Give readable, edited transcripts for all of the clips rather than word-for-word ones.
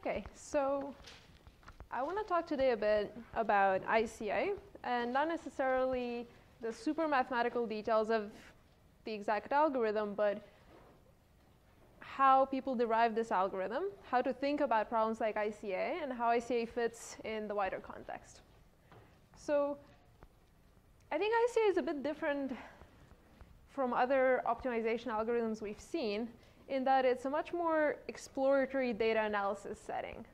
Okay, so I want to talk today a bit about ICA, and not necessarily the super mathematical details of the exact algorithm, but how people derive this algorithm, how to think about problems like ICA, and how ICA fits in the wider context. So I think ICA is a bit different from other optimization algorithms we've seen in that it's a much more exploratory data analysis setting.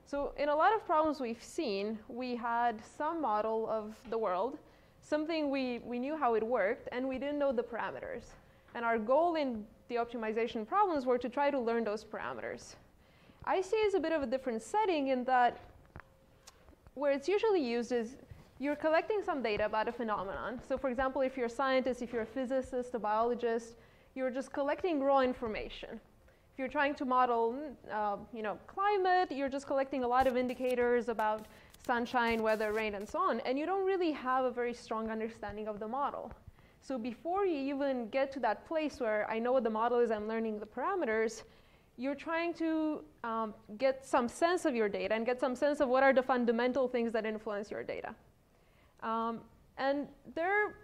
So in a lot of problems we've seen, we had some model of the world, something we knew how it worked, and we didn't know the parameters. And our goal in the optimization problems were to try to learn those parameters. ICA is a bit of a different setting in that where it's usually used is you're collecting some data about a phenomenon. So for example, if you're a scientist, if you're a physicist, a biologist, you're just collecting raw information. If you're trying to model climate, you're just collecting a lot of indicators about sunshine, weather, rain, and so on, and you don't really have a very strong understanding of the model. So before you even get to that place where I know what the model is, I'm learning the parameters, you're trying to get some sense of your data and get some sense of what are the fundamental things that influence your data. And there are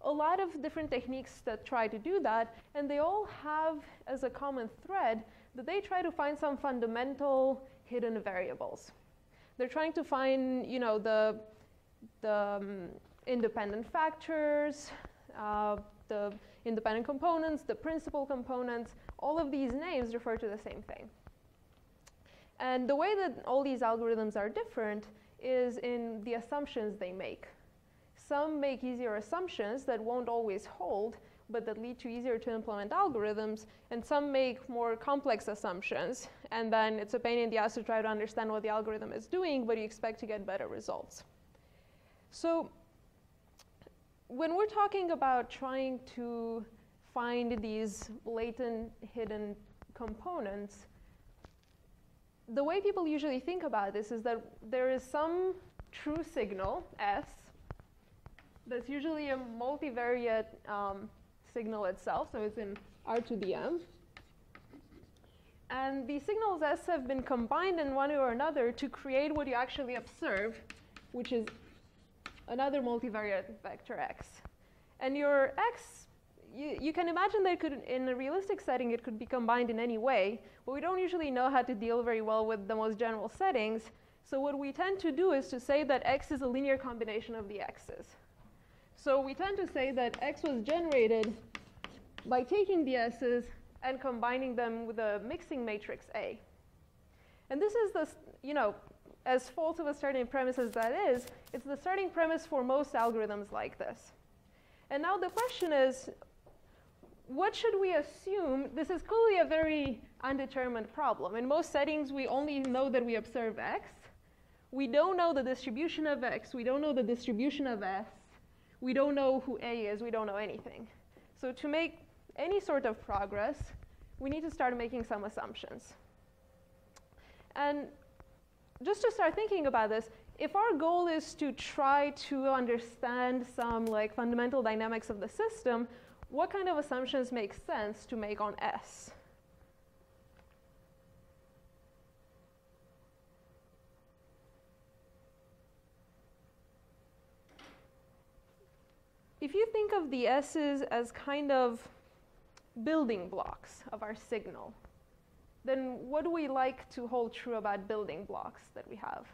a lot of different techniques that try to do that, and they all have as a common thread that they try to find some fundamental hidden variables. They're trying to find, the independent factors, the independent components, the principal components. All of these names refer to the same thing. And the way that all these algorithms are different is in the assumptions they make. Some make easier assumptions that won't always hold, but that lead to easier to implement algorithms, and some make more complex assumptions, and then it's a pain in the ass to try to understand what the algorithm is doing, but you expect to get better results. So when we're talking about trying to find these latent hidden components, the way people usually think about this is that there is some true signal, S, that's usually a multivariate signal itself, so it's in R to the M. And these signals S have been combined in one way or another to create what you actually observe, which is another multivariate vector X. And your X, you can imagine that it could, in a realistic setting, it could be combined in any way, but we don't usually know how to deal very well with the most general settings. So what we tend to do is to say that X is a linear combination of the X's. So we tend to say that X was generated by taking the S's and combining them with a mixing matrix A. And this is the, as false of a starting premise as that is, it's the starting premise for most algorithms like this. And now the question is, what should we assume? This is clearly a very undetermined problem. In most settings, we only know that we observe X. We don't know the distribution of X. We don't know the distribution of S. We don't know who A is. We don't know anything. So to make any sort of progress, we need to start making some assumptions. And just to start thinking about this, if our goal is to try to understand some fundamental dynamics of the system, what kind of assumptions make sense to make on S? If you think of the S's as kind of building blocks of our signal, then what do we like to hold true about building blocks that we have?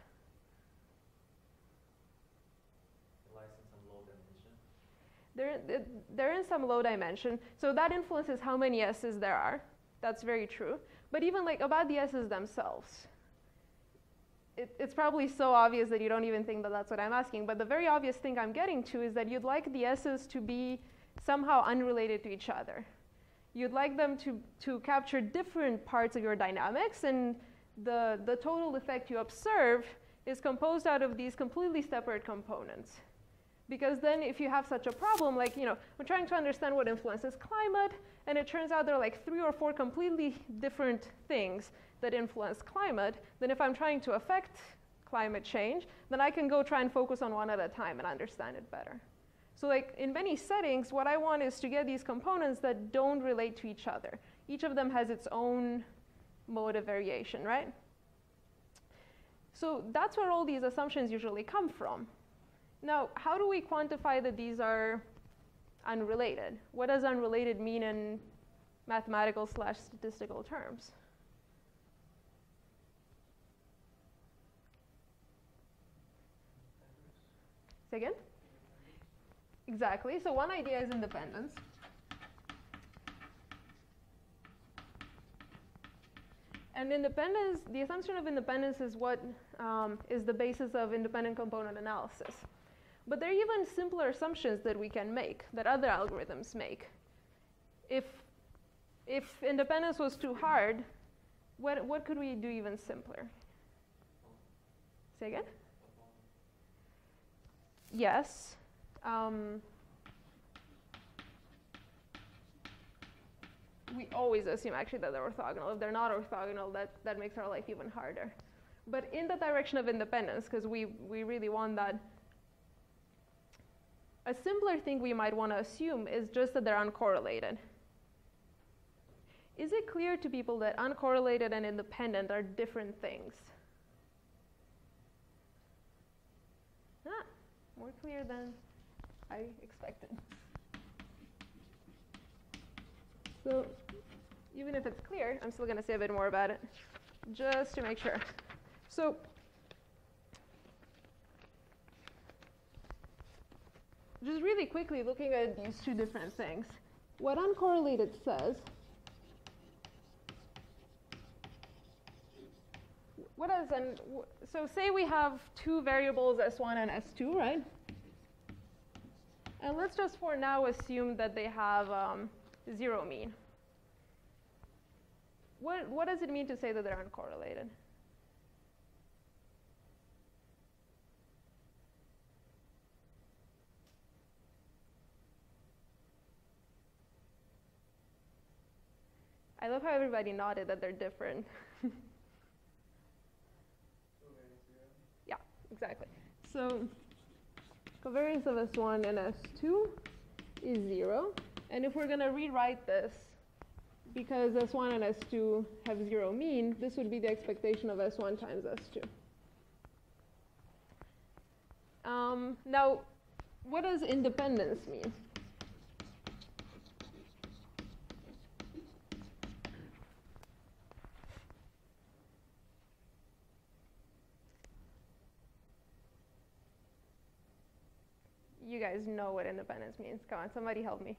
It lies in some low dimension. They're in some low dimension, so that influences how many S's there are. That's very true. But even about the S's themselves, it's probably so obvious that you don't even think that that's what I'm asking, but the very obvious thing I'm getting to is that you'd like the S's to be somehow unrelated to each other. You'd like them to capture different parts of your dynamics, and the total effect you observe is composed out of these completely separate components. Because then if you have such a problem, we're trying to understand what influences climate, and it turns out there are 3 or 4 completely different things that influence climate, then if I'm trying to affect climate change, then I can go try and focus on one at a time and understand it better. So in many settings, what I want is to get these components that don't relate to each other. Each of them has its own mode of variation, right? So that's where all these assumptions usually come from. Now, how do we quantify that these are unrelated? What does unrelated mean in mathematical/statistical terms? Say again? Exactly. So one idea is independence. And independence, the assumption of independence is what is the basis of independent component analysis. But there are even simpler assumptions that we can make, that other algorithms make. If independence was too hard, what could we do even simpler? Say again? Yes. We always assume actually that they're orthogonal. If they're not orthogonal, that makes our life even harder. But in the direction of independence, because we really want that, a simpler thing we might want to assume is just that they're uncorrelated. Is it clear to people that uncorrelated and independent are different things? More clear than I expected. So even if it's clear, I'm still going to say a bit more about it, just to make sure. So just really quickly looking at these two different things. What uncorrelated says, so say we have two variables, S1 and S2, right? And let's just for now assume that they have zero mean. What does it mean to say that they're uncorrelated? I love how everybody nodded that they're different. Yeah, exactly. So covariance of S1 and S2 is 0. And if we're going to rewrite this, because S1 and S2 have zero mean, this would be the expectation of S1 times S2. Now, what does independence mean? You guys know what independence means. Come on, somebody help me.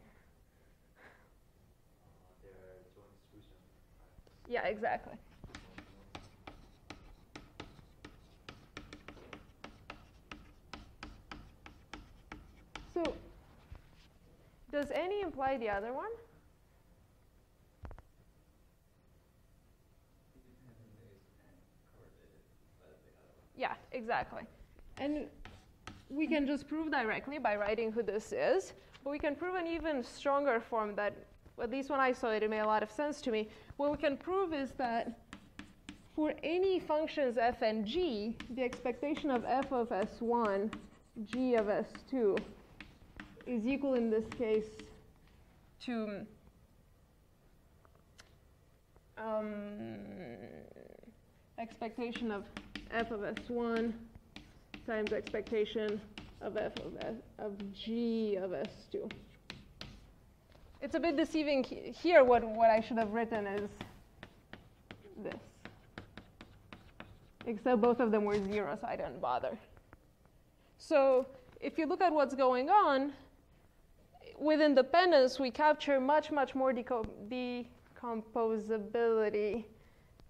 They're joint distribution. Yeah, exactly. So does any imply the other one? Yeah, exactly. And we can just prove directly by writing who this is, but we can prove an even stronger form that, at least when I saw it, it made a lot of sense to me. What we can prove is that for any functions f and g, the expectation of f of S1, g of S2 is equal in this case to expectation of f of S1 times expectation of f of g of S2. It's a bit deceiving here. What I should have written is this. Except both of them were 0, so I didn't bother. So if you look at what's going on, with independence, we capture much, much more decomposability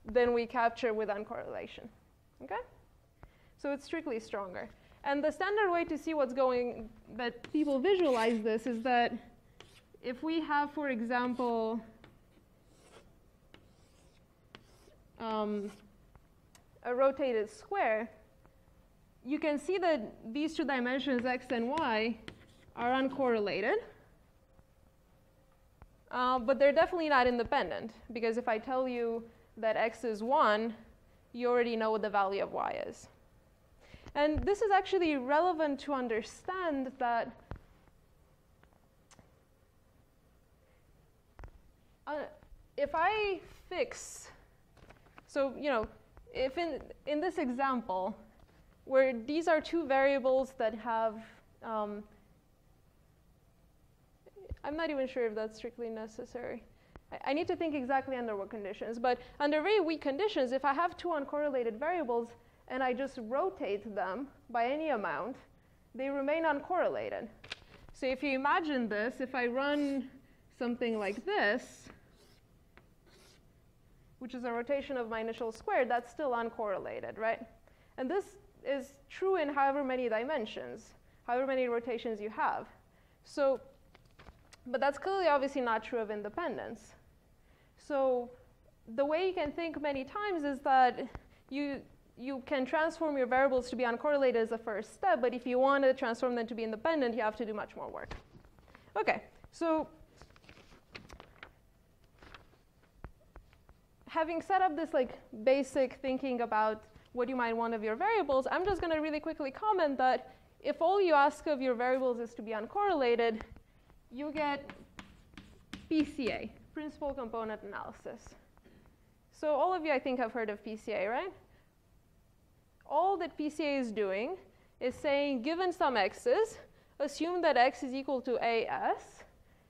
than we capture with uncorrelation. Okay? So it's strictly stronger. And the standard way to see what's going, that people visualize this, is that if we have, for example, a rotated square, you can see that these two dimensions, x and y, are uncorrelated. But they're definitely not independent, because if I tell you that x is 1, you already know what the value of y is. And this is actually relevant to understand that if I fix, so if in this example, where these are two variables that have, I'm not even sure if that's strictly necessary. I need to think exactly under what conditions. But under very weak conditions, if I have two uncorrelated variables and I just rotate them by any amount, they remain uncorrelated. So if you imagine this, if I run something like this, which is a rotation of my initial squared, that's still uncorrelated, right? And this is true in however many dimensions, however many rotations you have. So, but that's clearly obviously not true of independence. So the way you can think many times is that you can transform your variables to be uncorrelated as a first step, but if you want to transform them to be independent, you have to do much more work. Okay, so having set up this like basic thinking about what you might want of your variables, I'm just going to really quickly comment that if all you ask of your variables is to be uncorrelated, you get PCA, principal component analysis. So all of you, I think, have heard of PCA, right? All that PCA is doing is saying, given some x's, assume that x is equal to AS,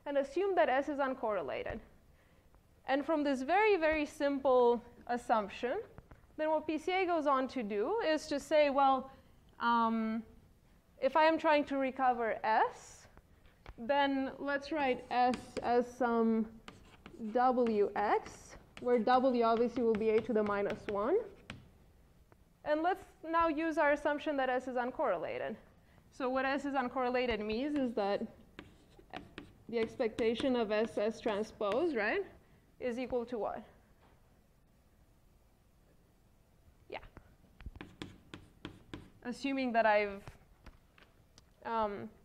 and assume that S is uncorrelated. And from this very, very simple assumption, then what PCA goes on to do is to say, well, if I am trying to recover S, then let's write S as some Wx, where W obviously will be a to the minus 1. And let's now use our assumption that S is uncorrelated. So what S is uncorrelated means is that the expectation of S transpose, right, is equal to what? Yeah. Assuming that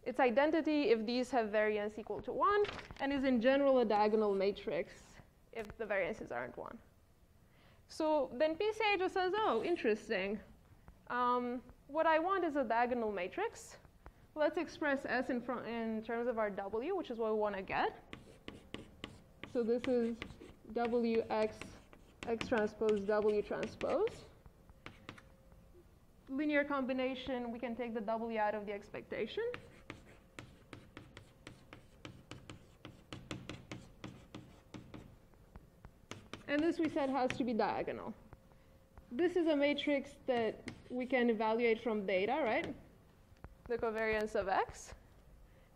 its identity if these have variance equal to 1, and is in general a diagonal matrix if the variances aren't 1. So then PCA just says, oh, interesting. What I want is a diagonal matrix. Let's express S in terms of our W, which is what we want to get. So this is Wx, X transpose, W transpose. Linear combination, we can take the W out of the expectation. And this, we said, has to be diagonal. This is a matrix that we can evaluate from data, right? The covariance of X.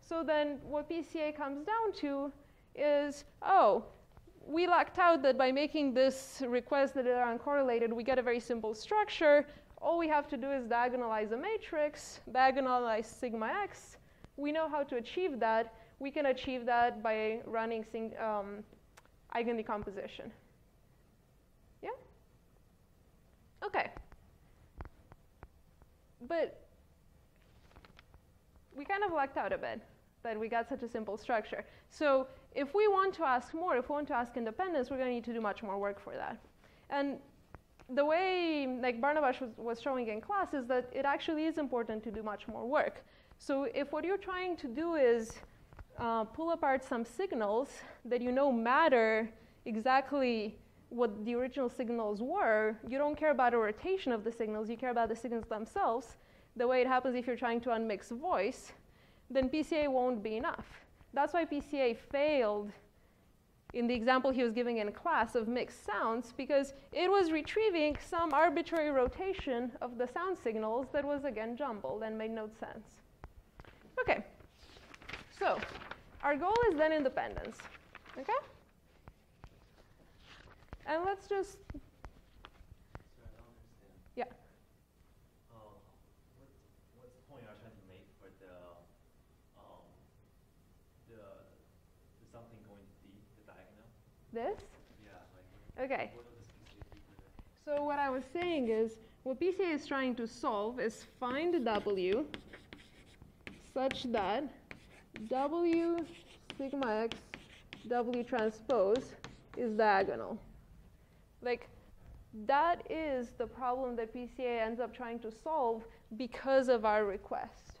So then what PCA comes down to is, oh, we lucked out that by making this request that are uncorrelated, we get a very simple structure. All we have to do is diagonalize a matrix, diagonalize sigma x. We know how to achieve that. We can achieve that by running eigendecomposition. Yeah? Okay. But we kind of lucked out a bit that we got such a simple structure. So if we want to ask more, if we want to ask independence, we're going to need to do much more work for that. And the way like Barnabas was showing in class is that it actually is important to do much more work. So if what you're trying to do is pull apart some signals that you know matter exactly what the original signals were, you don't care about a rotation of the signals, you care about the signals themselves, the way it happens if you're trying to unmix voice, then PCA won't be enough. That's why PCA failed in the example he was giving in class of mixed sounds, because it was retrieving some arbitrary rotation of the sound signals that was, again, jumbled and made no sense. Okay, so our goal is then independence, okay? And let's just, Sorry, I don't understand. yeah. What's the point you're trying to make for the something going to D, the diagonal? This? Yeah, like. Okay. What does PCA do for that? So what I was saying is, what PCA is trying to solve is find W such that W sigma x W transpose is diagonal. Like, that is the problem that PCA ends up trying to solve because of our request.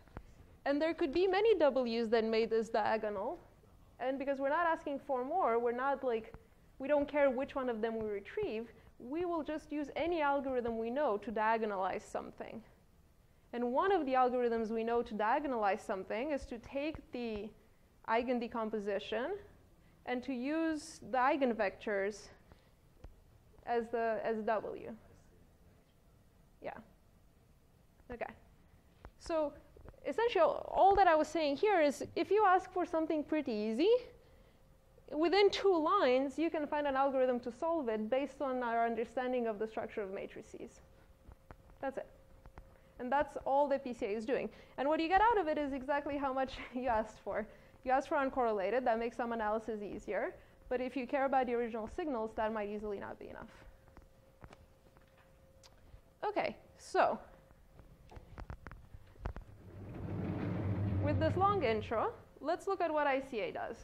And there could be many W's that made this diagonal. And because we're not asking for more, we're not like, we don't care which one of them we retrieve. we will just use any algorithm we know to diagonalize something. And one of the algorithms we know to diagonalize something is to take the eigendecomposition and to use the eigenvectors as W. Yeah. Okay. So essentially, all that I was saying here is if you ask for something pretty easy, within 2 lines, you can find an algorithm to solve it based on our understanding of the structure of matrices. That's it. And that's all the PCA is doing. And what you get out of it is exactly how much you asked for. You asked for uncorrelated. That makes some analysis easier. But if you care about the original signals, that might easily not be enough. OK, so with this long intro, let's look at what ICA does.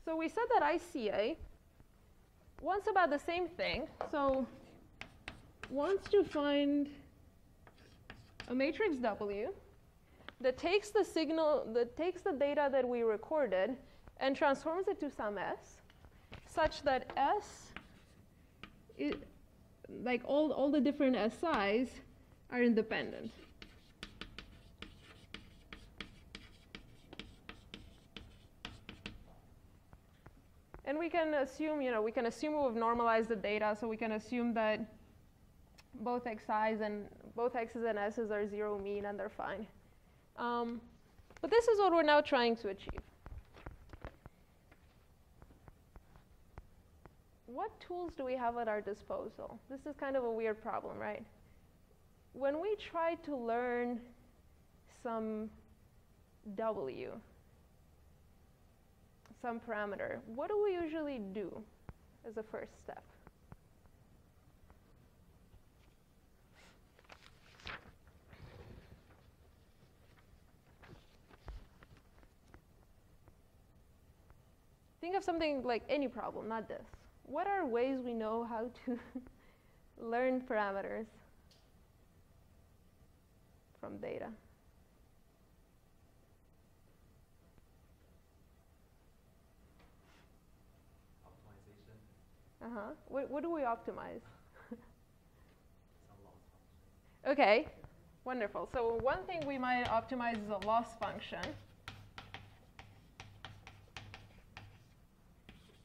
So we said that ICA wants about the same thing. So wants to find a matrix W that takes the the data that we recorded and transforms it to some S, such that S, like all the different SIs, are independent. And we can assume, we've normalized the data, so we can assume that both X's and S's are 0 mean, and they're fine. But this is what we're now trying to achieve. What tools do we have at our disposal? This is kind of a weird problem, right? When we try to learn some W, some parameter, what do we usually do as a first step? Think of something like any problem, not this. What are ways we know how to learn parameters from data? Optimization. What do we optimize? OK, wonderful. So one thing we might optimize is a loss function.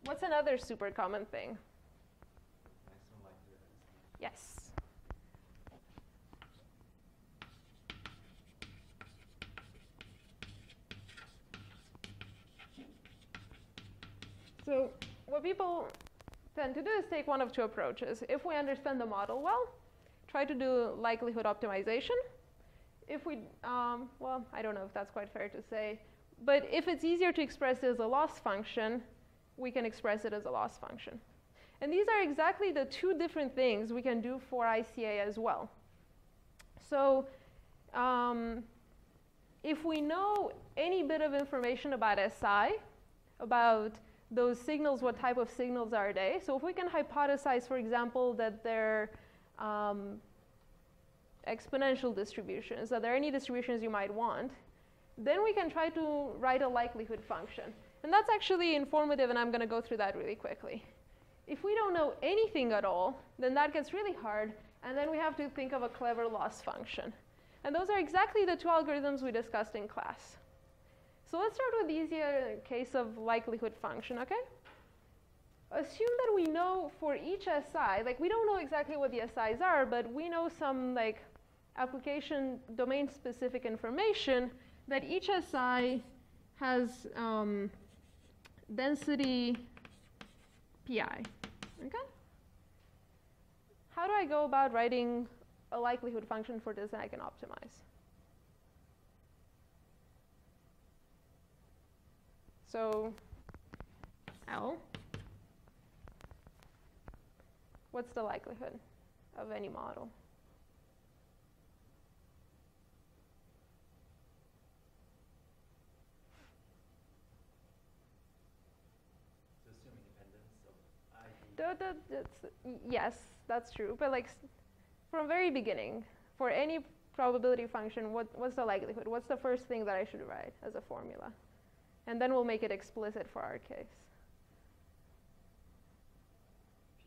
What's another super common thing? Maximum likelihood. Yes. So what people tend to do is take one of 2 approaches. If we understand the model well, try to do likelihood optimization. If we, well, I don't know if that's quite fair to say, but if it's easier to express it as a loss function, we can express it as a loss function. And these are exactly the 2 different things we can do for ICA as well. So if we know any bit of information about SI, about those signals, what type of signals are they? So if we can hypothesize, for example, that they're exponential distributions, that there are any distributions you might want, then we can try to write a likelihood function. And that's actually informative, and I'm going to go through that really quickly. If we don't know anything at all, then that gets really hard, and then we have to think of a clever loss function. And those are exactly the 2 algorithms we discussed in class. So let's start with the easier case of likelihood function, OK? Assume that we know for each SI, like we don't know exactly what the SIs are, but we know some like application domain-specific information that each SI has density pi, OK? How do I go about writing a likelihood function for this that I can optimize? So L, what's the likelihood of any model? Yes, that's true. But like from very beginning, for any probability function, what's the likelihood? What's the first thing that I should write as a formula? And then we'll make it explicit for our case.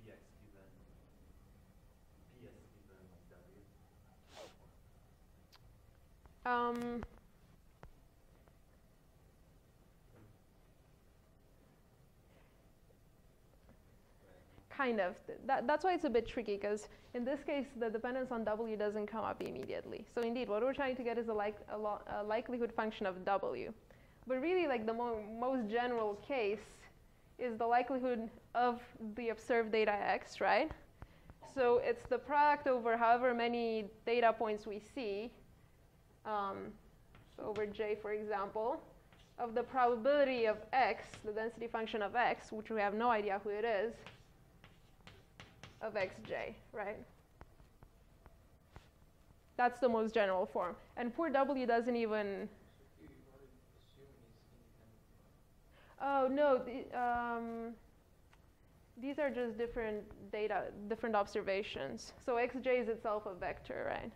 Px given Kind of. That's why it's a bit tricky, because in this case, the dependence on W doesn't come up immediately. So indeed, what we're trying to get is a likelihood function of W. But really, like the most general case is the likelihood of the observed data X, right? So it's the product over however many data points we see, so over J, for example, of the probability of X, the density function of X, which we have no idea who it is, of xj, right? That's the most general form. And poor W doesn't even... Oh, no. These are just different data, different observations. So xj is itself a vector, right?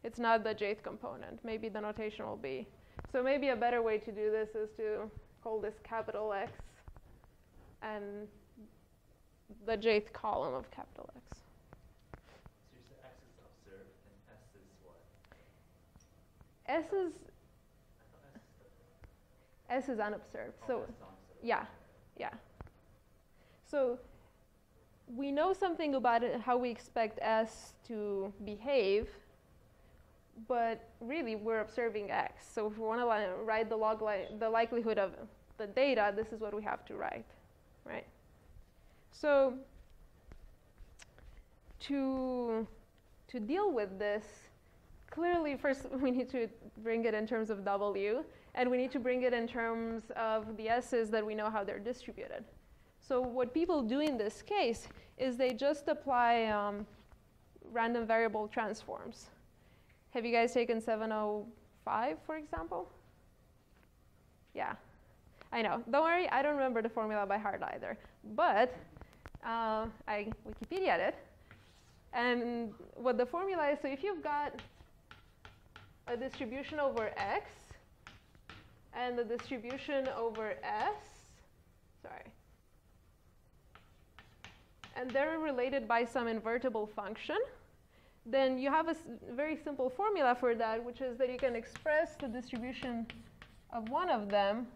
It's not the jth component. Maybe the notation will be. So maybe a better way to do this is to call this capital X and the jth column of capital X. So you said X is observed and S is what? S is unobserved. Oh, so S is unobserved. yeah. So we know something about it, how we expect S to behave, but really we're observing X. So if we want to write the likelihood of the data, this is what we have to write, right? So to deal with this, clearly first we need to bring it in terms of W, and we need to bring it in terms of the S's that we know how they're distributed. So what people do in this case is they just apply random variable transforms. Have you guys taken 705, for example? Yeah, I know. Don't worry, I don't remember the formula by heart either. But I Wikipedia'd it. And what the formula is, so if you've got a distribution over X and the distribution over S, and they're related by some invertible function, then you have a very simple formula for that, which is that you can express the distribution of one of them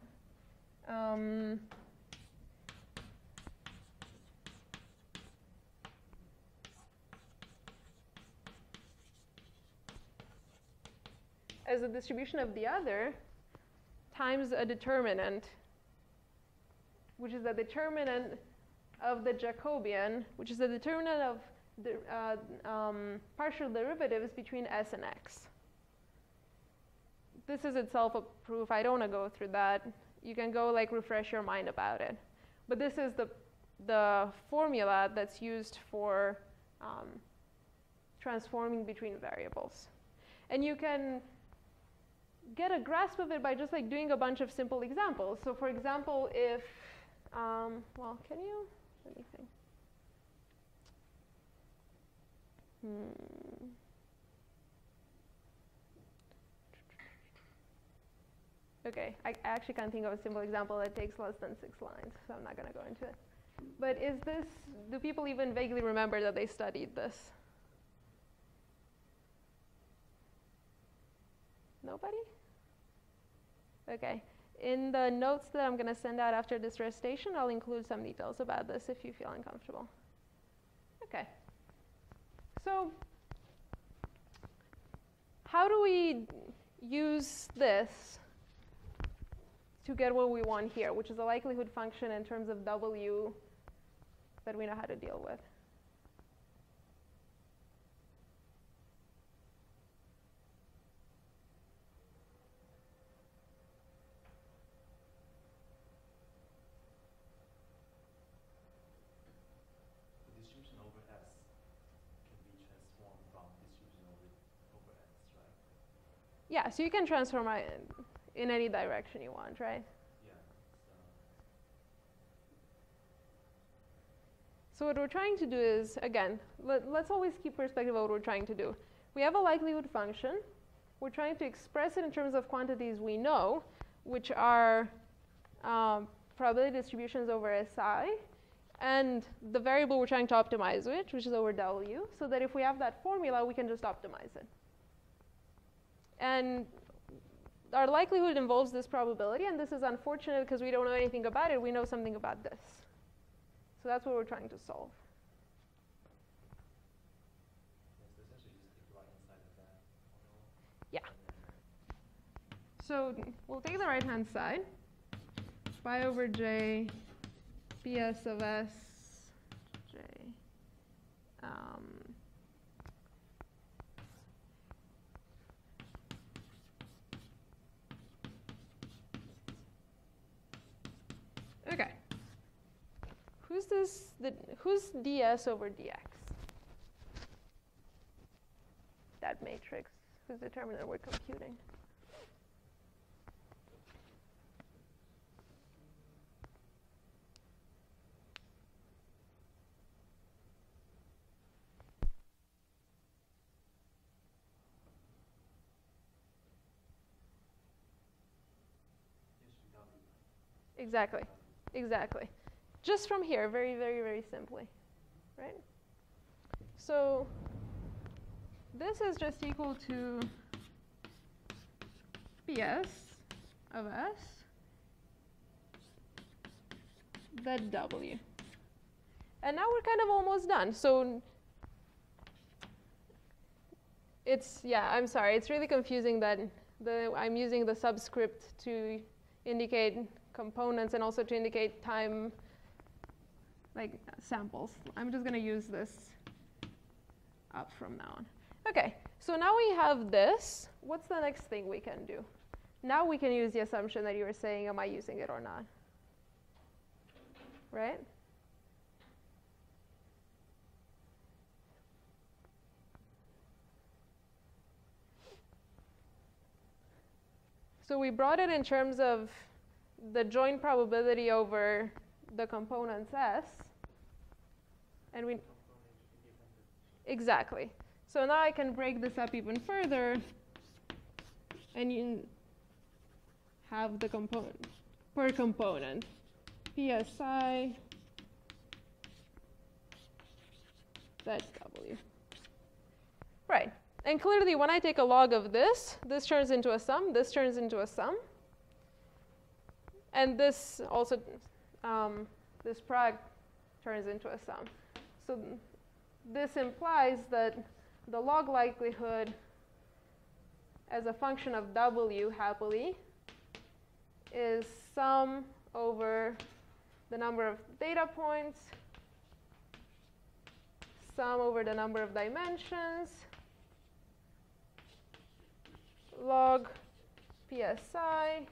as a distribution of the other times a determinant, which is the determinant of the Jacobian, which is the determinant of the partial derivatives between S and X. This is itself a proof. I don't want to go through that. You can go like refresh your mind about it. But this is the formula that's used for transforming between variables. And you can get a grasp of it by just like doing a bunch of simple examples. So for example, if, well, can you, let me think. Okay, I actually can't think of a simple example that takes less than 6 lines, so I'm not going to go into it. But is this, do people even vaguely remember that they studied this? Nobody? Okay. In the notes that I'm going to send out after this recitation, I'll include some details about this if you feel uncomfortable. Okay. So how do we use this to get what we want here, which is a likelihood function in terms of W that we know how to deal with? The distribution over S can be transformed from distribution over S, right? Yeah, so you can transform it in any direction you want, right? Yeah. So what we're trying to do is, again, let's always keep perspective of what we're trying to do. We have a likelihood function. We're trying to express it in terms of quantities we know, which are probability distributions over SI, and the variable we're trying to optimize which is over W, so that if we have that formula, we can just optimize it. And our likelihood involves this probability, and this is unfortunate because we don't know anything about it. We know something about this. So that's what we're trying to solve. Yes, essentially just take the right-hand side of that. Yeah. So we'll take the right-hand side. Pi over j, ps of s, j. Okay. Who's ds over dx? That matrix, whose determinant we're computing. Exactly. Exactly. Just from here, very, very, very simply, right? So this is just equal to ps of s, that w. And now we're kind of almost done. So it's, yeah, I'm sorry. It's really confusing that I'm using the subscript to indicate components and also to indicate time, like samples. I'm just going to use this up from now on. OK, so now we have this. What's the next thing we can do? Now we can use the assumption that you were saying, am I using it or not? Right? So we brought it in terms of the joint probability over the components S. And we exactly. So now I can break this up even further, and you have the component per component. PSI, that's W. Right. And clearly, when I take a log of this, this turns into a sum, this turns into a sum. And this also, this product turns into a sum. So this implies that the log likelihood as a function of W, happily, is sum over the number of data points, sum over the number of dimensions, log PSI,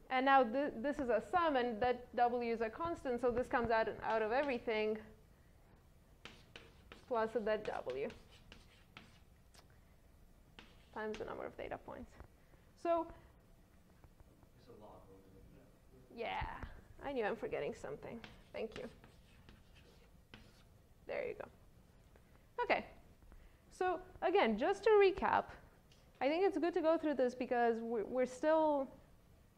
and now this is a sum, and that W is a constant, so this comes out of everything plus that W times the number of data points. So, yeah, I knew I'm forgetting something. Thank you. There you go. OK. So again, just to recap, I think it's good to go through this because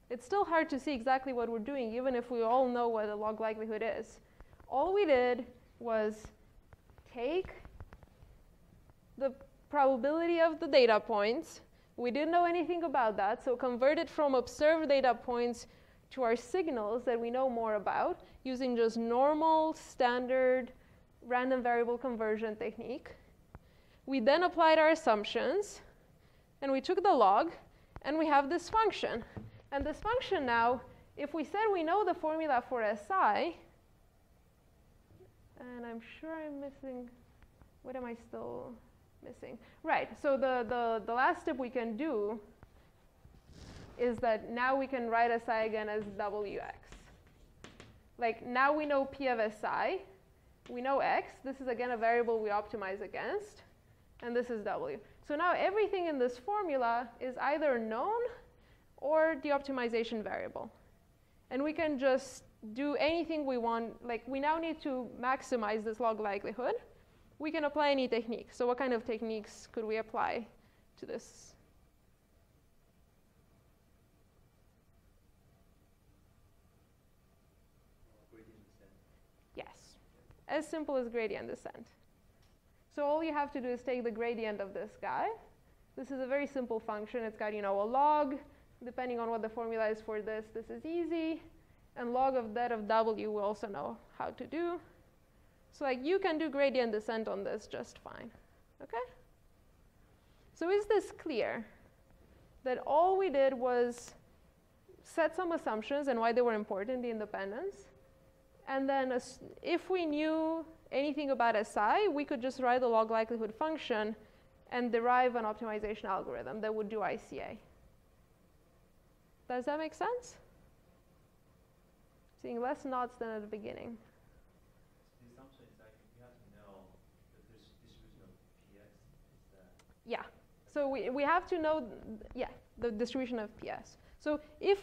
it's still hard to see exactly what we're doing, even if we all know what a log likelihood is. All we did was take the probability of the data points. We didn't know anything about that, so convert it from observed data points to our signals that we know more about using just normal, standard, random variable conversion technique. We then applied our assumptions, and we took the log, and we have this function. And this function now, if we said we know the formula for SI, and I'm sure I'm missing, what am I still missing? Right, so the last step we can do is that now we can write SI again as WX. Like now we know P of SI, we know X, this is again a variable we optimize against, and this is W. So now everything in this formula is either known or the optimization variable. And we can just do anything we want. Like we now need to maximize this log likelihood. We can apply any technique. So what kind of techniques could we apply to this? Gradient descent. Yes, as simple as gradient descent. So all you have to do is take the gradient of this guy. This is a very simple function. It's got, a log. Depending on what the formula is for this, this is easy. And log of that of w we also know how to do. So you can do gradient descent on this just fine. Okay? So is this clear? That all we did was set some assumptions and why they were important, the independence. And then if we knew anything about SI, we could just write the log likelihood function and derive an optimization algorithm that would do ICA. Does that make sense? Seeing less nods than at the beginning. The assumption is that you have to know the distribution of Px. Is that yeah. So we have to know, the distribution of PS. So if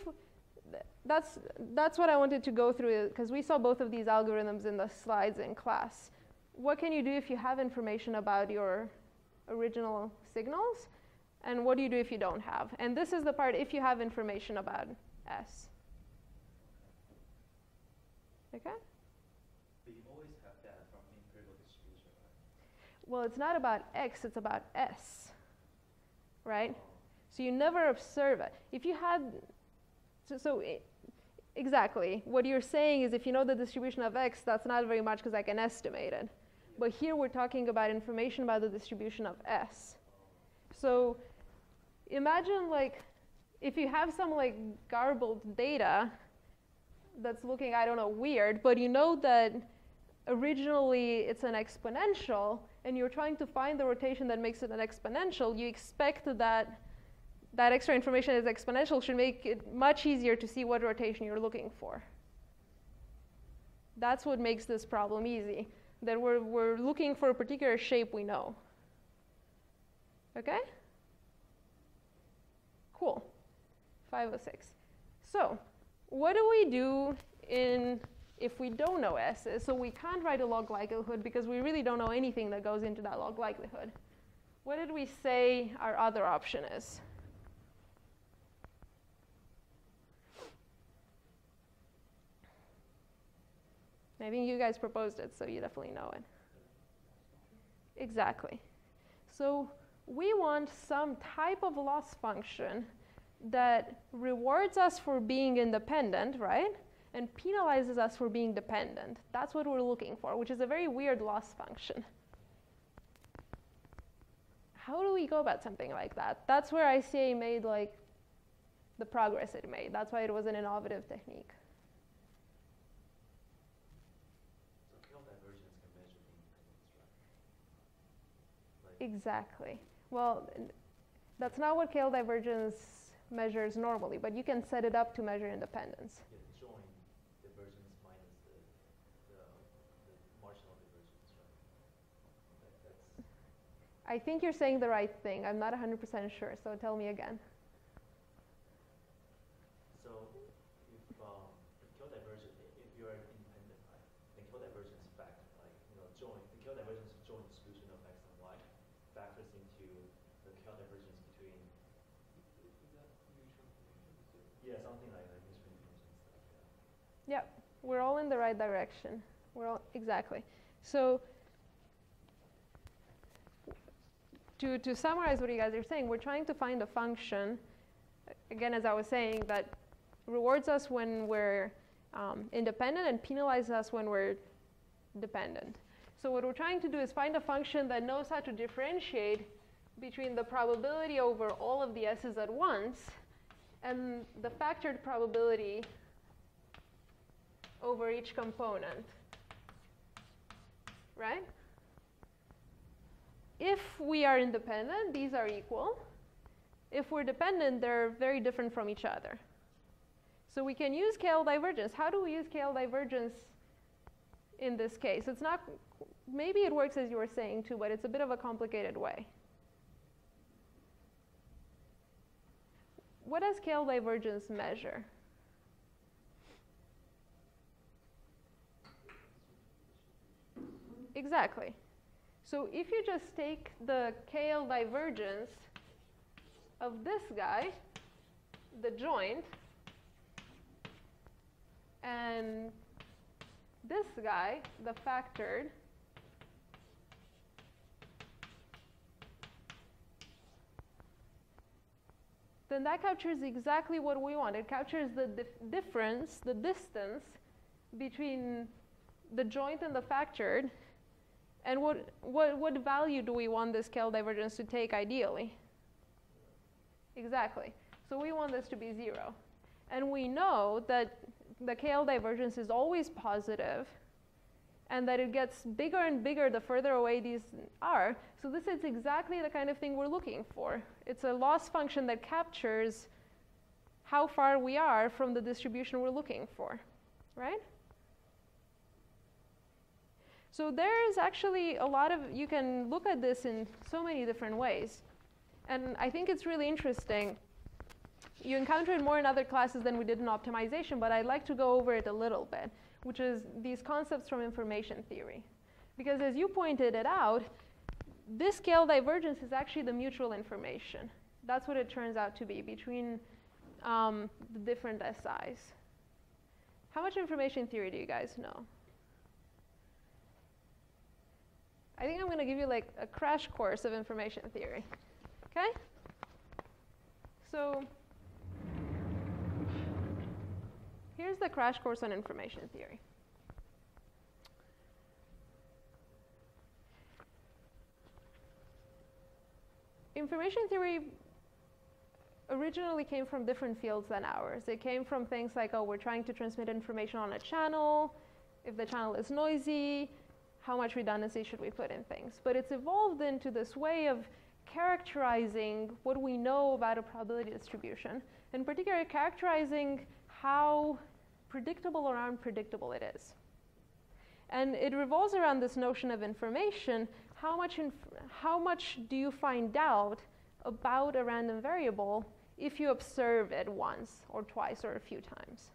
that's what I wanted to go through, because we saw both of these algorithms in the slides in class. What can you do if you have information about your original signals? And what do you do if you don't have? And this is the part if you have information about S. Okay? But you always have that from empirical distribution, right? Well, it's not about X, it's about S, right? So you never observe it. If you had, exactly, what you're saying is if you know the distribution of X, that's not very much because I can estimate it. But here we're talking about information about the distribution of S. So imagine if you have some garbled data that's looking, I don't know, weird, but you know that originally it's an exponential and you're trying to find the rotation that makes it an exponential, you expect that that extra information as exponential should make it much easier to see what rotation you're looking for. That's what makes this problem easy, that we're looking for a particular shape we know. Okay? Cool. 506. So what do we do if we don't know S? So we can't write a log likelihood because we really don't know anything that goes into that log likelihood. What did we say our other option is? I think you guys proposed it, so you definitely know it. Exactly. So we want some type of loss function that rewards us for being independent, right? And penalizes us for being dependent. That's what we're looking for, which is a very weird loss function. How do we go about something like that? That's where ICA made the progress it made. That's why it was an innovative technique. Exactly. Well, that's not what KL divergence measures normally, but you can set it up to measure independence. Yeah, the joint divergence minus the marginal divergence, right? I think you're saying the right thing. I'm not 100% sure, so tell me again. So if KL divergence, if you're independent, right, then KL divergence fact, joint, the KL divergence joint distribution of X and Y factors into the KL divergence between. Yeah, something like mutual information stuff. Yeah. Yep, we're all in the right direction. We're all exactly. So to summarize what you guys are saying, we're trying to find a function, again, as I was saying, that rewards us when we're independent and penalizes us when we're dependent. So what we're trying to do is find a function that knows how to differentiate between the probability over all of the s's at once and the factored probability over each component, right? If we are independent, these are equal. If we're dependent, they're very different from each other. So we can use KL divergence. How do we use KL divergence in this case? It's not, maybe it works as you were saying too, but it's a bit of a complicated way. What does KL divergence measure? Exactly. So if you just take the KL divergence of this guy, the joint, and this guy, the factored, then that captures exactly what we want. It captures the difference, the distance between the joint and the factored, and what value do we want this KL divergence to take ideally? Exactly. So we want this to be 0. And we know that the KL divergence is always positive, and that it gets bigger and bigger the further away these are. So this is exactly the kind of thing we're looking for. It's a loss function that captures how far we are from the distribution we're looking for, right? So there's actually a lot of, you can look at this in so many different ways. And I think it's really interesting. You encounter it more in other classes than we did in optimization, but I'd like to go over it a little bit, which is these concepts from information theory. Because as you pointed it out, this KL divergence is actually the mutual information. That's what it turns out to be between the different SIs. How much information theory do you guys know? I think I'm going to give you like a crash course of information theory. Okay? So here's the crash course on information theory. Information theory originally came from different fields than ours. It came from things like, oh, we're trying to transmit information on a channel. If the channel is noisy, how much redundancy should we put in things? But it's evolved into this way of characterizing what we know about a probability distribution, in particular characterizing how predictable or unpredictable it is. And it revolves around this notion of information. How much do you find out about a random variable if you observe it once or twice or a few times?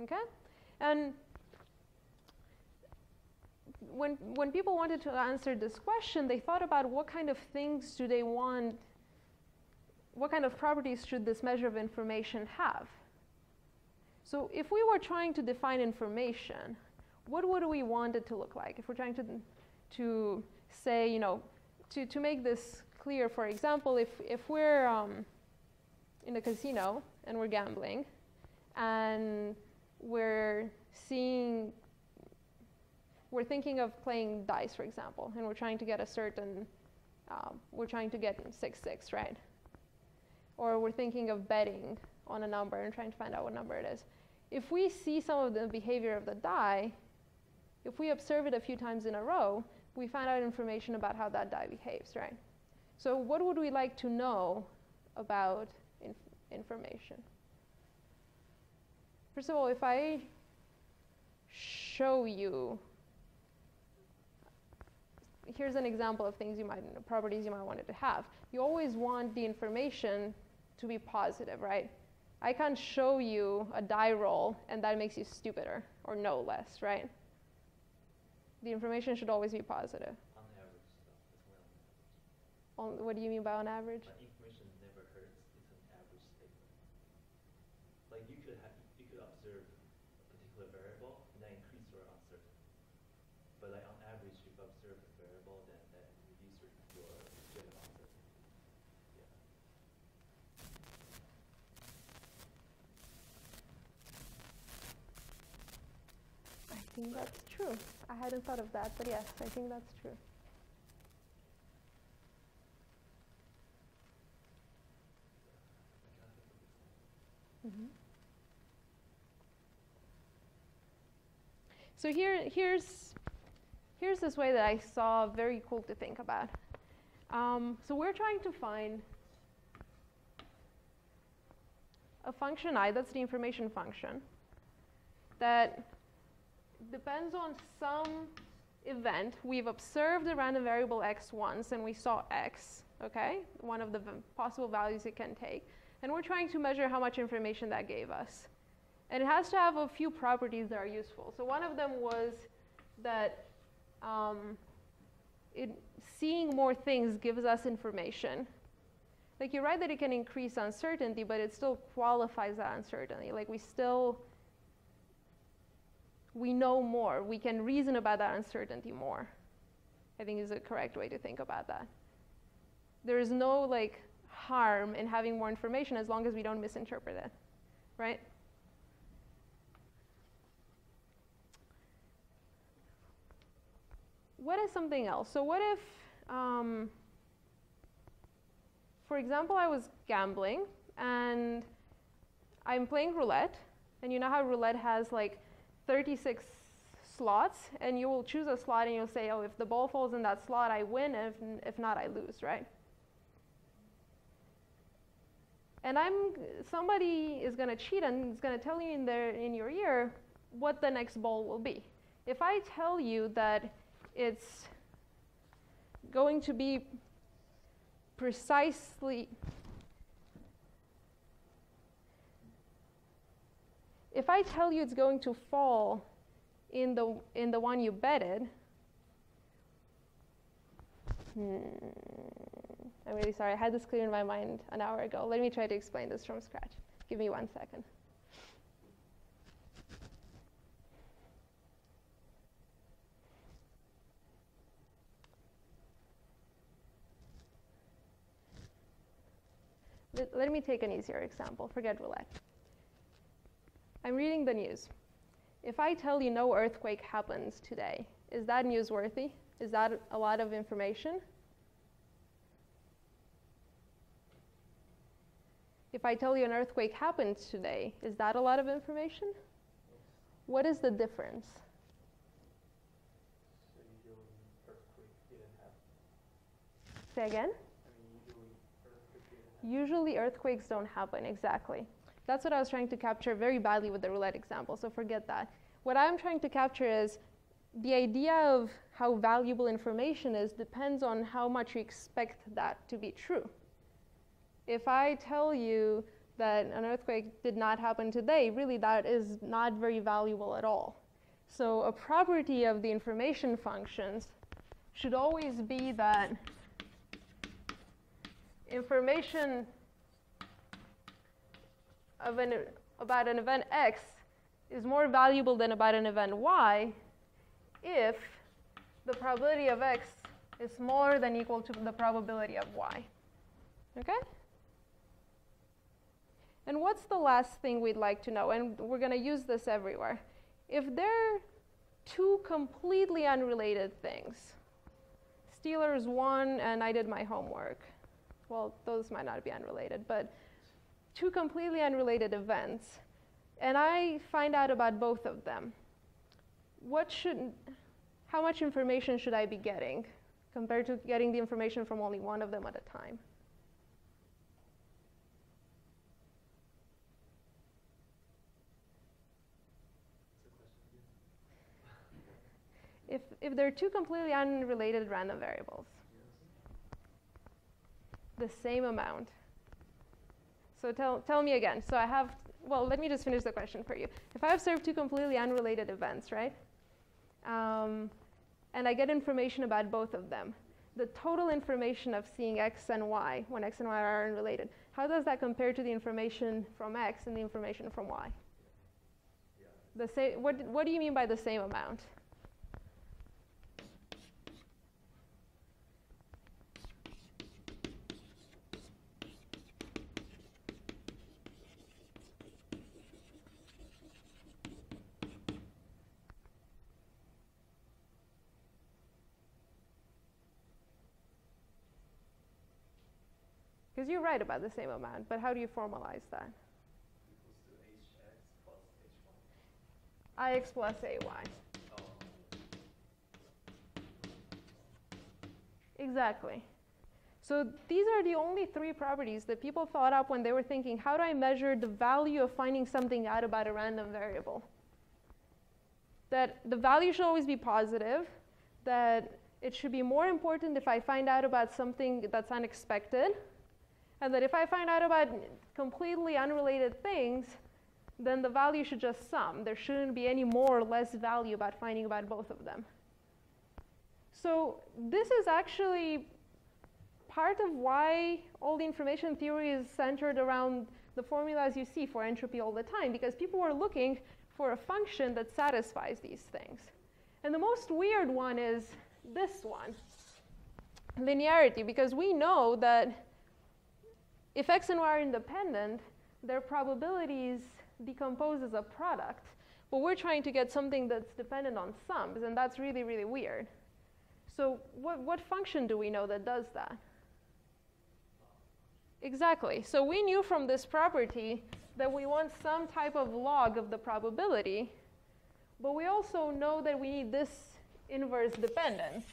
Okay? And when people wanted to answer this question, they thought about what kind of things do they want, what kind of properties should this measure of information have? So if we were trying to define information, what would we want it to look like? If we're trying to say, you know, to make this clear, for example, if we're in a casino and we're gambling and we're thinking of playing dice, for example, and we're trying to get a certain, we're trying to get 6-6, right? Or we're thinking of betting on a number and trying to find out what number it is. If we see some of the behavior of the die, if we observe it a few times in a row, we find out information about how that die behaves, right? So what would we like to know about information? First of all, if I show you, here's an example of things properties you might want it to have. You always want the information to be positive, right? I can't show you a die roll and that makes you stupider or know less, right? The information should always be positive. On average, that's What do you mean by on average? Information never hurts. It's an average statement. Like you could observe a particular variable and then increase your uncertainty. But like on average, if you observe a variable, then that reduces your general uncertainty. Yeah. I think that's true. I hadn't thought of that, but yes, I think that's true. Mm-hmm. So here's this way that I saw very cool to think about. So we're trying to find a function I, that's the information function, that depends on some event. We've observed a random variable x once and we saw x, okay? One of the possible values it can take. And we're trying to measure how much information that gave us. And it has to have a few properties that are useful. So one of them was that seeing more things gives us information. Like you're right that it can increase uncertainty, but it still qualifies that uncertainty. Like we know more. We can reason about that uncertainty more, I think is the correct way to think about that. There is no like harm in having more information as long as we don't misinterpret it, right? What is something else? So what if, for example, I was gambling and I'm playing roulette, and you know how roulette has like 36 slots, and you will choose a slot and you'll say, oh, if the ball falls in that slot, I win, if not, I lose, right? And somebody is going to cheat and is going to tell you in your ear what the next ball will be. If I tell you that it's going to be precisely, if I tell you it's going to fall in the one you betted, I'm really sorry, I had this clear in my mind an hour ago. Let me try to explain this from scratch. Give me 1 second. Let me take an easier example. Forget roulette. I'm reading the news. If I tell you no earthquake happens today, is that newsworthy? Is that a lot of information? If I tell you an earthquake happened today, is that a lot of information? What is the difference? So usually earthquake didn't happen. Say again? Usually earthquakes don't happen, exactly. That's what I was trying to capture very badly with the roulette example, so forget that. What I'm trying to capture is the idea of how valuable information is depends on how much you expect that to be true. If I tell you that an earthquake did not happen today, really that is not very valuable at all. So a property of the information functions should always be that information about an event X is more valuable than about an event Y if the probability of X is more than equal to the probability of Y. Okay? And what's the last thing we'd like to know? And we're going to use this everywhere. If they're two completely unrelated things, Steelers won and I did my homework. Well, those might not be unrelated, but two completely unrelated events, and I find out about both of them. How much information should I be getting compared to getting the information from only one of them at a time? If they're two completely unrelated random variables, the same amount. So tell me again. So I have, well, let me just finish the question for you. If I observe two completely unrelated events, right? And I get information about both of them, the total information of seeing X and Y, when X and Y are unrelated, how does that compare to the information from X and the information from Y? Yeah. The same, what do you mean by the same amount? Because you're right about the same amount, but how do you formalize that? Equals to hx plus hy. Ix plus ay. Oh. Exactly. So these are the only three properties that people thought up when they were thinking, how do I measure the value of finding something out about a random variable? That the value should always be positive, that it should be more important if I find out about something that's unexpected, and that if I find out about completely unrelated things, then the value should just sum. There shouldn't be any more or less value about finding about both of them. So this is actually part of why all the information theory is centered around the formulas you see for entropy all the time, because people were looking for a function that satisfies these things. And the most weird one is this one, linearity, because we know that if x and y are independent, their probabilities decompose as a product. But we're trying to get something that's dependent on sums, and that's really, really weird. So what function do we know that does that? Exactly. So we knew from this property that we want some type of log of the probability, but we also know that we need this inverse dependence.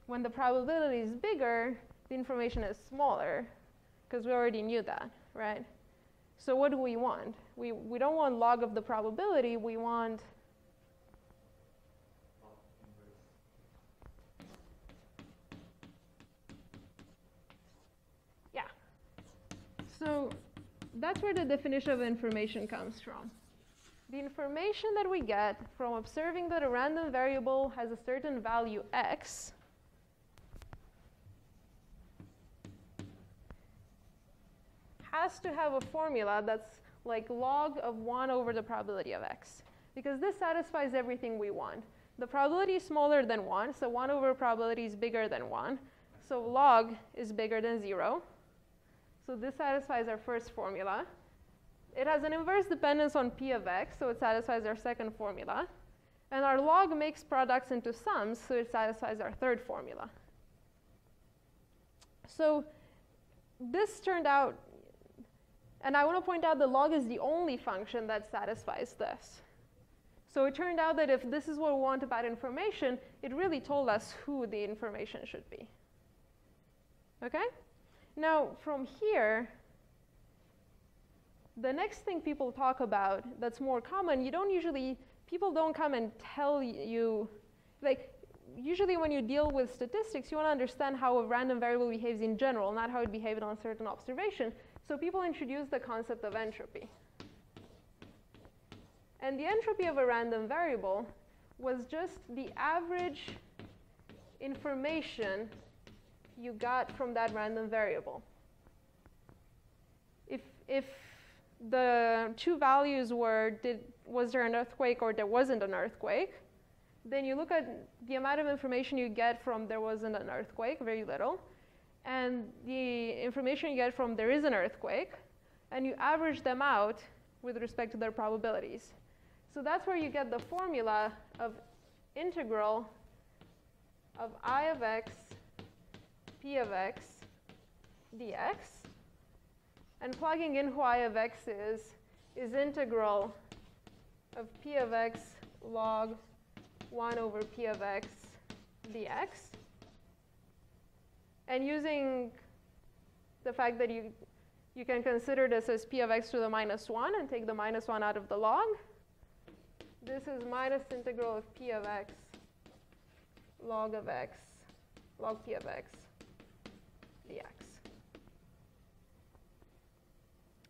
When the probability is bigger, the information is smaller, because we already knew that, right? So what do we want? We don't want log of the probability, we want So that's where the definition of information comes from. The information that we get from observing that a random variable has a certain value x has to have a formula that's like log of 1 over the probability of x, because this satisfies everything we want. The probability is smaller than 1, so 1 over probability is bigger than 1. So log is bigger than 0. So this satisfies our first formula. It has an inverse dependence on p of x, so it satisfies our second formula. And our log makes products into sums, so it satisfies our third formula. So this turned out, and I want to point out the log is the only function that satisfies this. So it turned out that if this is what we want about information, it really told us who the information should be. Okay? Now, from here, the next thing people talk about that's more common, people don't come and tell you, like, usually when you deal with statistics, you want to understand how a random variable behaves in general, not how it behaved on certain observation. So people introduce the concept of entropy. And the entropy of a random variable was just the average information you got from that random variable. If the two values were, was there an earthquake or there wasn't an earthquake, then you look at the amount of information you get from there wasn't an earthquake, very little, and the information you get from there is an earthquake, and you average them out with respect to their probabilities. So that's where you get the formula of integral of I of x p of x dx, and plugging in who I of x is integral of p of x log 1 over p of x dx. And using the fact that you can consider this as p of x to the minus 1 and take the minus 1 out of the log, this is minus integral of p of x log of x log p of x dx.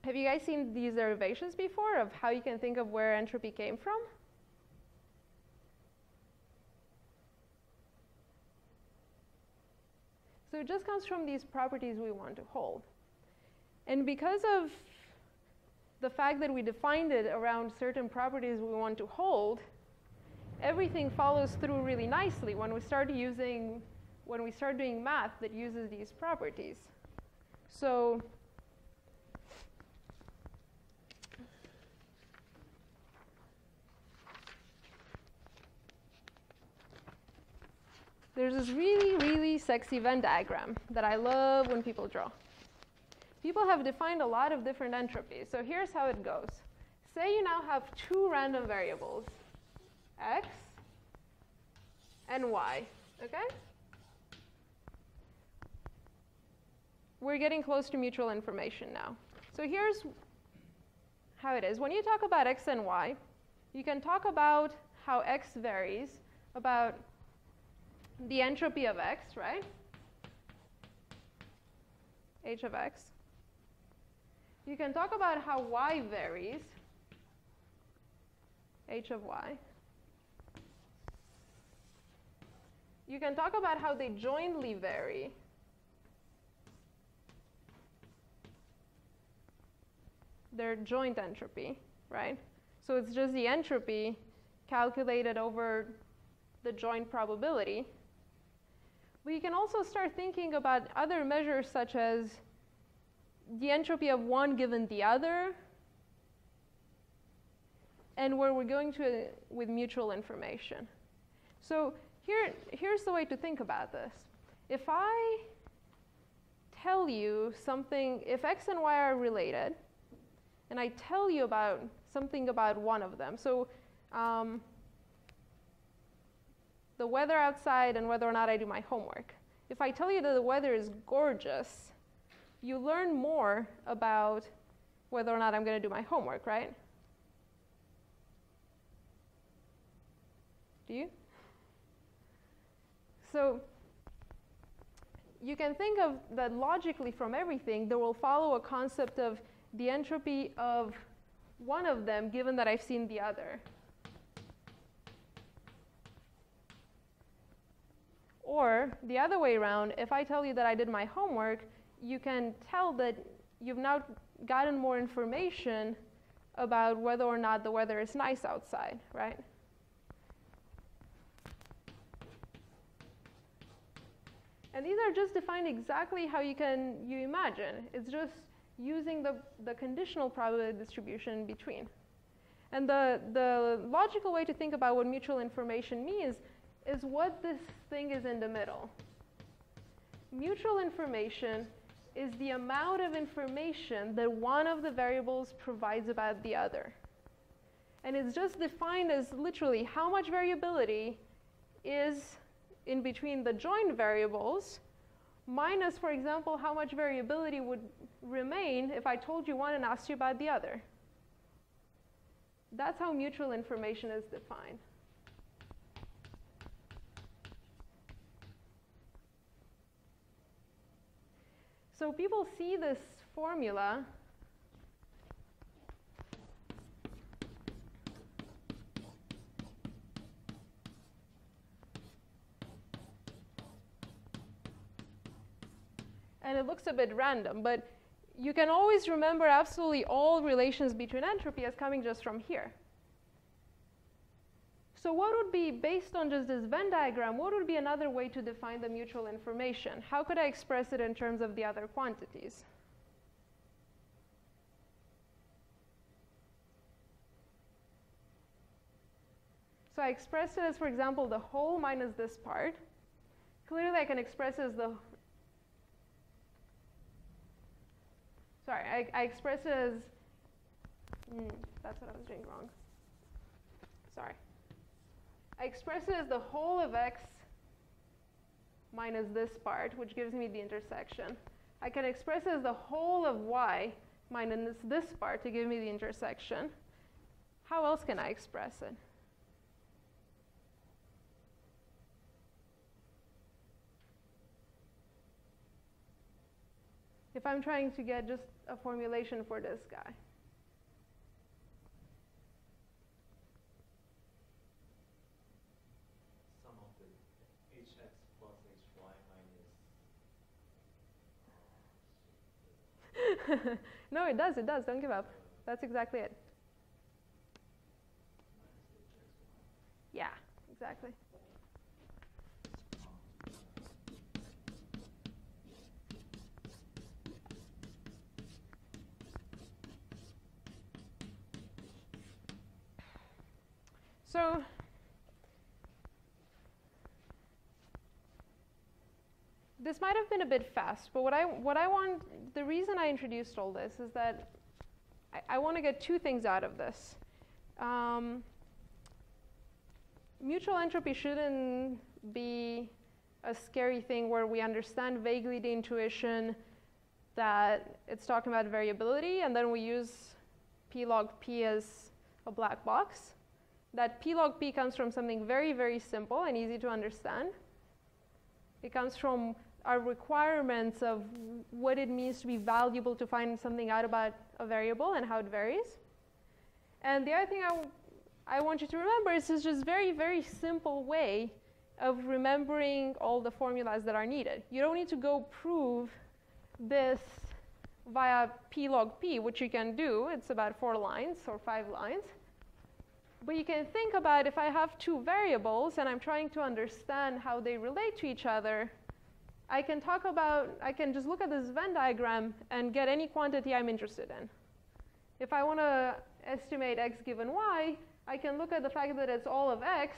Have you guys seen these derivations before of how you can think of where entropy came from? So it just comes from these properties we want to hold. And because of the fact that we defined it around certain properties we want to hold, everything follows through really nicely when we start doing math that uses these properties. So there's this really, really sexy Venn diagram that I love when people draw. People have defined a lot of different entropies. So here's how it goes. Say you now have two random variables, x and y, okay? We're getting close to mutual information now. So here's how it is. When you talk about x and y, you can talk about how x varies, about the entropy of x, right? H of x. You can talk about how y varies, h of y. You can talk about how they jointly vary, their joint entropy, right? So it's just the entropy calculated over the joint probability. But you can also start thinking about other measures such as the entropy of one given the other, and where we're going to with mutual information. So here's the way to think about this. If I tell you something, if x and y are related, and I tell you about something about one of them, so the weather outside and whether or not I do my homework. If I tell you that the weather is gorgeous, you learn more about whether or not I'm going to do my homework, right? Do you? So you can think of that logically from everything, there will follow a concept of the entropy of one of them given that I've seen the other. Or the other way around, if I tell you that I did my homework, you can tell that you've now gotten more information about whether or not the weather is nice outside, right? And these are just defined exactly how you imagine. It's just using the conditional probability distribution in between. And the logical way to think about what mutual information means is what this thing is in the middle. Mutual information is the amount of information that one of the variables provides about the other. And it's just defined as literally how much variability is in between the joined variables minus, for example, how much variability would remain if I told you one and asked you about the other. That's how mutual information is defined. So people see this formula and it looks a bit random, but you can always remember absolutely all relations between entropy as coming just from here. So what would be, based on just this Venn diagram, what would be another way to define the mutual information? How could I express it in terms of the other quantities? So I express it as, for example, the whole minus this part. Clearly, I can express it as the... Sorry, I express it as... that's what I was doing wrong. Sorry. I express it as the whole of x minus this part, which gives me the intersection. I can express it as the whole of y minus this part to give me the intersection. How else can I express it? If I'm trying to get just a formulation for this guy. No, it does, don't give up. That's exactly it. Yeah, exactly. So this might have been a bit fast, but what I want, the reason I introduced all this is that I want to get two things out of this. Mutual entropy shouldn't be a scary thing where we understand vaguely the intuition that it's talking about variability, and then we use p log p as a black box. That p log p comes from something very, very simple and easy to understand. It comes from our requirements of what it means to be valuable to find something out about a variable and how it varies. And the other thing I want you to remember is this just very, very simple way of remembering all the formulas that are needed. You don't need to go prove this via p log p, which you can do. It's about 4 lines or 5 lines. But you can think about if I have two variables and I'm trying to understand how they relate to each other, I can just look at this Venn diagram and get any quantity I'm interested in. If I want to estimate x given y, I can look at the fact that it's all of x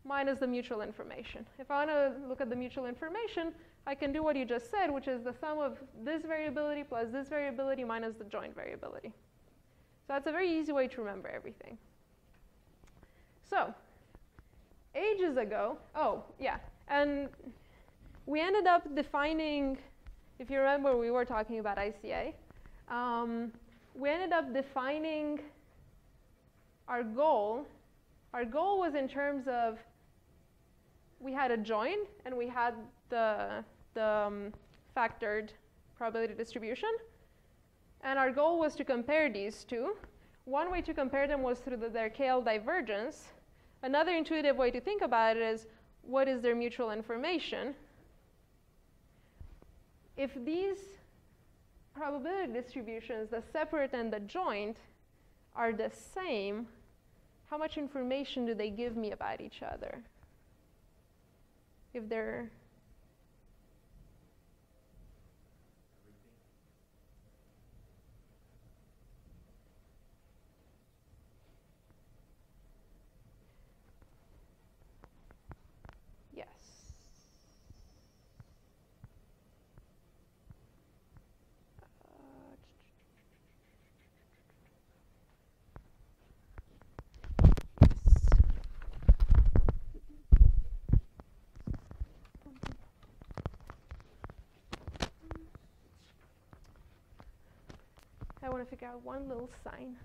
minus the mutual information. If I want to look at the mutual information, I can do what you just said, which is the sum of this variability plus this variability minus the joint variability. So that's a very easy way to remember everything. So ages ago, and we ended up defining, if you remember, we were talking about ICA. We ended up defining our goal. Our goal was in terms of, we had a join and we had the factored probability distribution. And our goal was to compare these two. One way to compare them was through their KL divergence. Another intuitive way to think about it is, what is their mutual information? If these probability distributions, the separate and the joint, are the same, how much information do they give me about each other? If they're I want to figure out one little sign.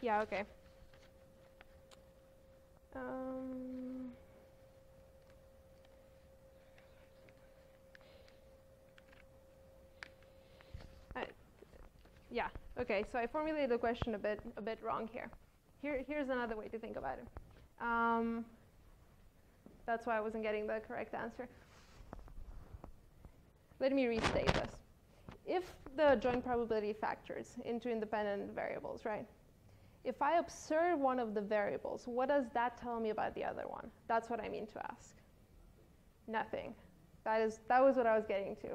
Yeah, okay. Yeah, okay, so I formulated the question a bit wrong here. Here's another way to think about it. That's why I wasn't getting the correct answer. Let me restate this. If the joint probability factors into independent variables, right? If I observe one of the variables, what does that tell me about the other one? That's what I mean to ask. Nothing. That was what I was getting to,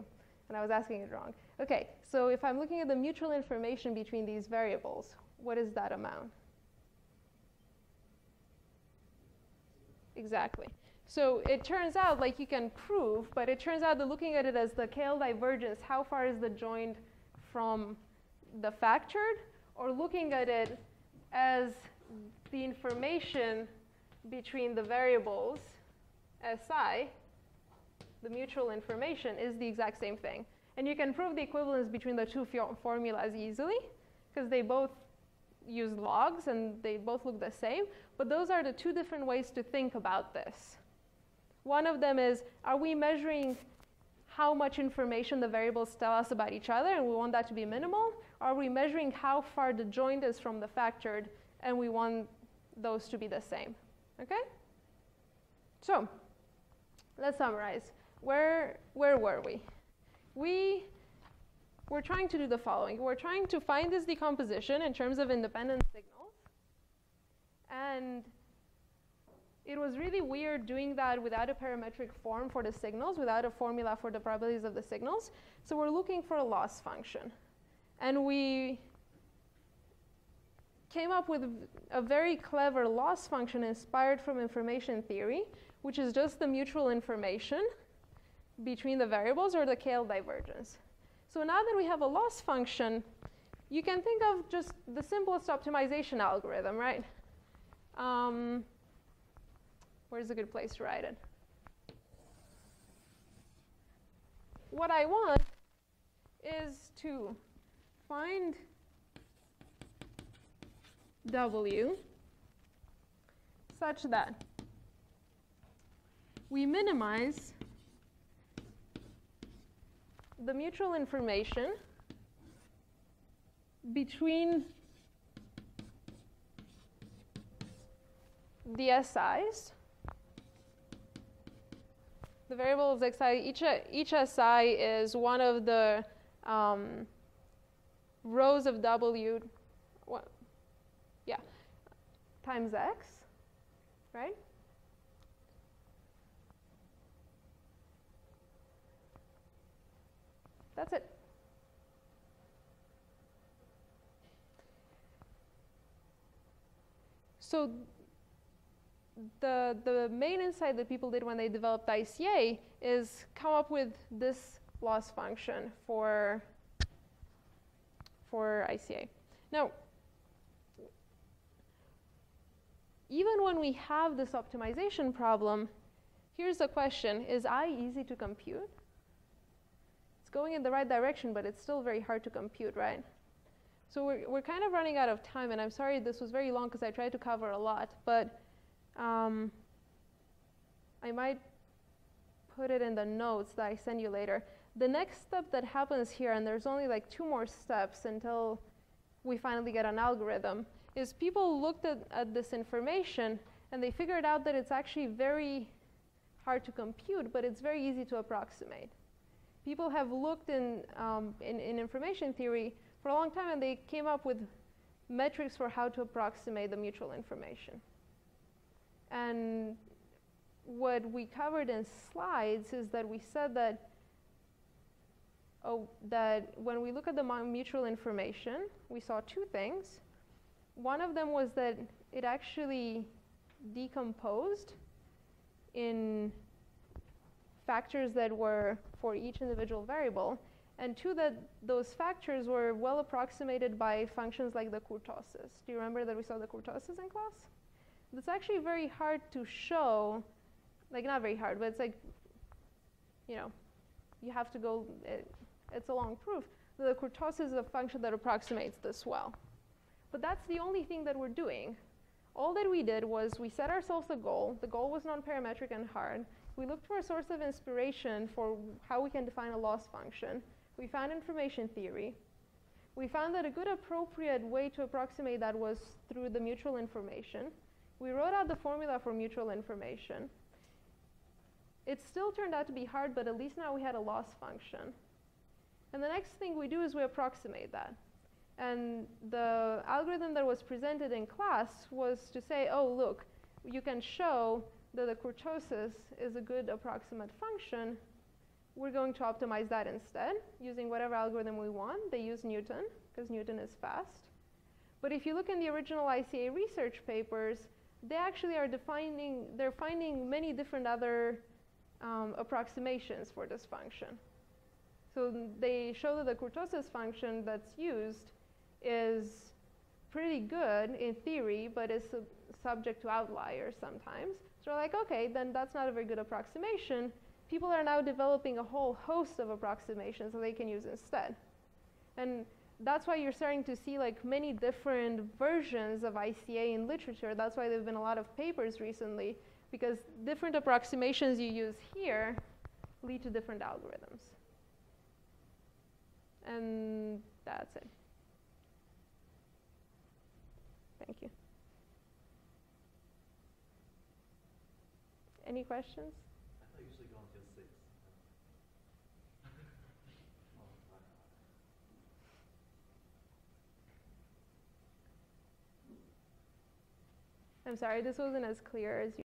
and I was asking it wrong. Okay, so if I'm looking at the mutual information between these variables, what is that amount? Exactly. So it turns out, like you can prove, but it turns out that looking at it as the KL divergence, how far is the joint from the factored, or looking at it as the information between the variables, SI, the mutual information, is the exact same thing. And you can prove the equivalence between the two formulas easily, because they both use logs and they both look the same. But those are the two different ways to think about this. One of them is, are we measuring how much information the variables tell us about each other, and we want that to be minimal? Or are we measuring how far the joint is from the factored, and we want those to be the same? Okay? So let's summarize. Where were we? We were trying to do the following. We're trying to find this decomposition in terms of independent signals. And it was really weird doing that without a parametric form for the signals, without a formula for the probabilities of the signals. So we're looking for a loss function. And we came up with a very clever loss function inspired from information theory, which is just the mutual information between the variables, or the KL divergence. So now that we have a loss function, you can think of just the simplest optimization algorithm, right? Where's a good place to write it? What I want is to find W such that we minimize the mutual information between the SIs, the variables xi, each SI is one of the rows of W, times x, right? That's it. So the main insight that people did when they developed ICA is come up with this loss function for ICA. Now, even when we have this optimization problem, here's the question: is I easy to compute? It's going in the right direction, but it's still very hard to compute, right? So we're kind of running out of time, and I'm sorry this was very long because I tried to cover a lot, but I might put it in the notes that I send you later. The next step that happens here, and there's only like 2 more steps until we finally get an algorithm, is people looked at this information and they figured out that it's actually very hard to compute, but it's very easy to approximate. People have looked in information theory for a long time, and they came up with metrics for how to approximate the mutual information. And what we covered in slides is that we said that that when we look at the mutual information, we saw 2 things. One of them was that it actually decomposed in factors that were for each individual variable, and 2, that those factors were well approximated by functions like the kurtoses. Do you remember that we saw the kurtoses in class? It's actually very hard to show, like not very hard, but it's like, you know, you have to go, it's a long proof. The kurtoses is a function that approximates this well. But that's the only thing that we're doing. All that we did was we set ourselves a goal. The goal was non-parametric and hard. We looked for a source of inspiration for how we can define a loss function. We found information theory. We found that a good appropriate way to approximate that was through the mutual information. We wrote out the formula for mutual information. It still turned out to be hard, but at least now we had a loss function. And the next thing we do is we approximate that. And the algorithm that was presented in class was to say, oh, look, you can show that the kurtosis is a good approximate function. We're going to optimize that instead using whatever algorithm we want. They use Newton because Newton is fast. But if you look in the original ICA research papers, they actually are they're finding many different other approximations for this function. So they show that the kurtosis function that's used is pretty good in theory, but is subject to outliers sometimes. So we're like, okay, then that's not a very good approximation. People are now developing a whole host of approximations that they can use instead. And that's why you're starting to see like many different versions of ICA in literature. That's why there have been a lot of papers recently, because different approximations you use here lead to different algorithms. And that's it. Thank you. Any questions? I thought you usually go until 6. I'm sorry, this wasn't as clear as you